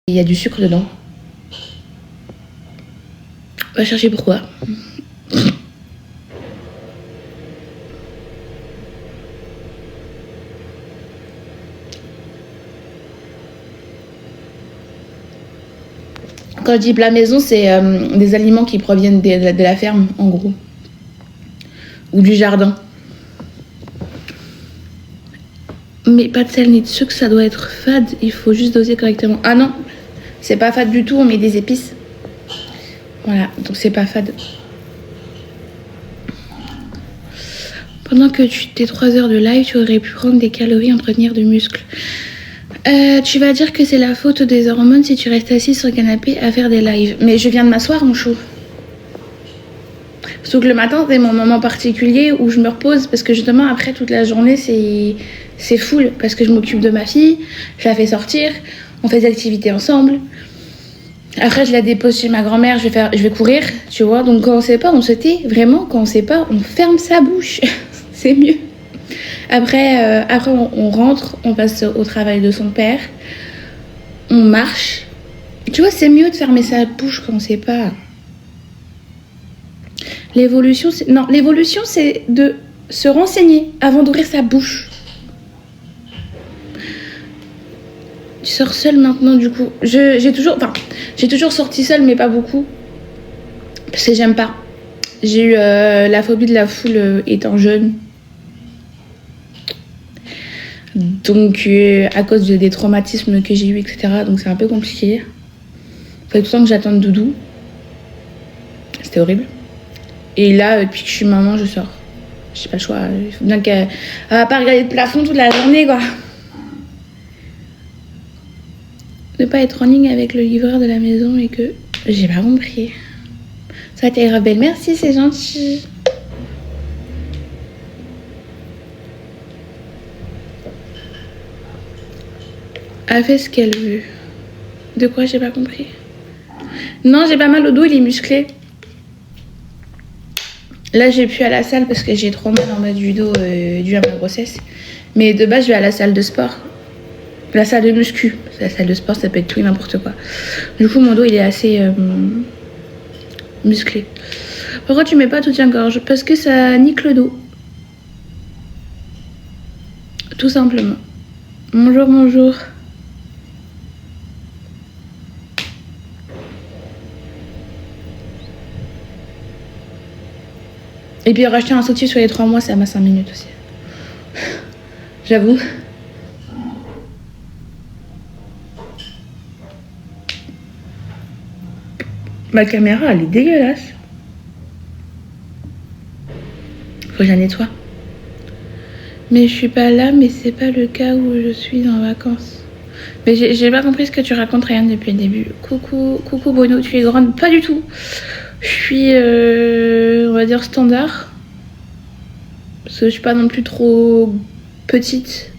Il y a du sucre dedans. On va chercher pourquoi. Quand je dis plat maison, c'est des aliments qui proviennent de la ferme, en gros. Ou du jardin. Mais pas de sel ni de sucre, ça doit être fade. Il faut juste doser correctement. Ah non, c'est pas fade du tout, on met des épices. Voilà, donc c'est pas fade. Pendant que tes 3 heures de live, tu aurais pu prendre des calories, entretenir de muscles. Tu vas dire que c'est la faute des hormones si tu restes assis sur le canapé à faire des lives. Mais je viens de m'asseoir, mon chou. Sauf que le matin, c'est mon moment particulier où je me repose parce que justement, après, toute la journée, c'est full. Parce que je m'occupe de ma fille, je la fais sortir, on fait des activités ensemble. Après, je la dépose chez ma grand-mère, je vais courir, tu vois. Donc, quand on sait pas, on se tait. Vraiment, quand on sait pas, on ferme sa bouche. C'est mieux. Après, on rentre, on passe au travail de son père. On marche. Tu vois, c'est mieux de fermer sa bouche quand on sait pas. L'évolution, c'est de se renseigner avant d'ouvrir sa bouche. Tu sors seule maintenant, du coup. J'ai toujours sorti seule, mais pas beaucoup. Parce que j'aime pas. J'ai eu la phobie de la foule étant jeune. Donc, à cause des traumatismes que j'ai eu, etc. Donc, c'est un peu compliqué. Il fallait tout le temps que j'attende Doudou. C'était horrible. Et là, depuis que je suis maman, je sors. J'ai pas le choix. Il faut bien qu'elle va pas regarder le plafond toute la journée, quoi. Ne pas être en ligne avec le livreur de la maison et que... J'ai pas compris. Ça t'est grave belle. Merci, c'est gentil. Elle fait ce qu'elle veut. De quoi? J'ai pas compris. Non, j'ai pas mal au dos, il est musclé. Là, j'ai plus à la salle parce que j'ai trop mal en bas du dos dû à ma grossesse. Mais de base, je vais à la salle de sport. La salle de muscu. La salle de sport, ça peut être tout et n'importe quoi. Du coup, mon dos, il est assez musclé. Pourquoi tu mets pas soutien-gorge? Parce que ça nique le dos. Tout simplement. Bonjour, bonjour. Et puis racheter un soutif sur les 3 mois, ça m'a 5 minutes aussi. J'avoue. Ma caméra, elle est dégueulasse. Faut que je la nettoie. Mais je suis pas là, mais c'est pas le cas où je suis en vacances. Mais j'ai pas compris ce que tu racontes, Ryan, depuis le début. Coucou Bruno, tu es grande? Pas du tout. Je suis, on va dire, standard. Parce que je suis pas non plus trop petite.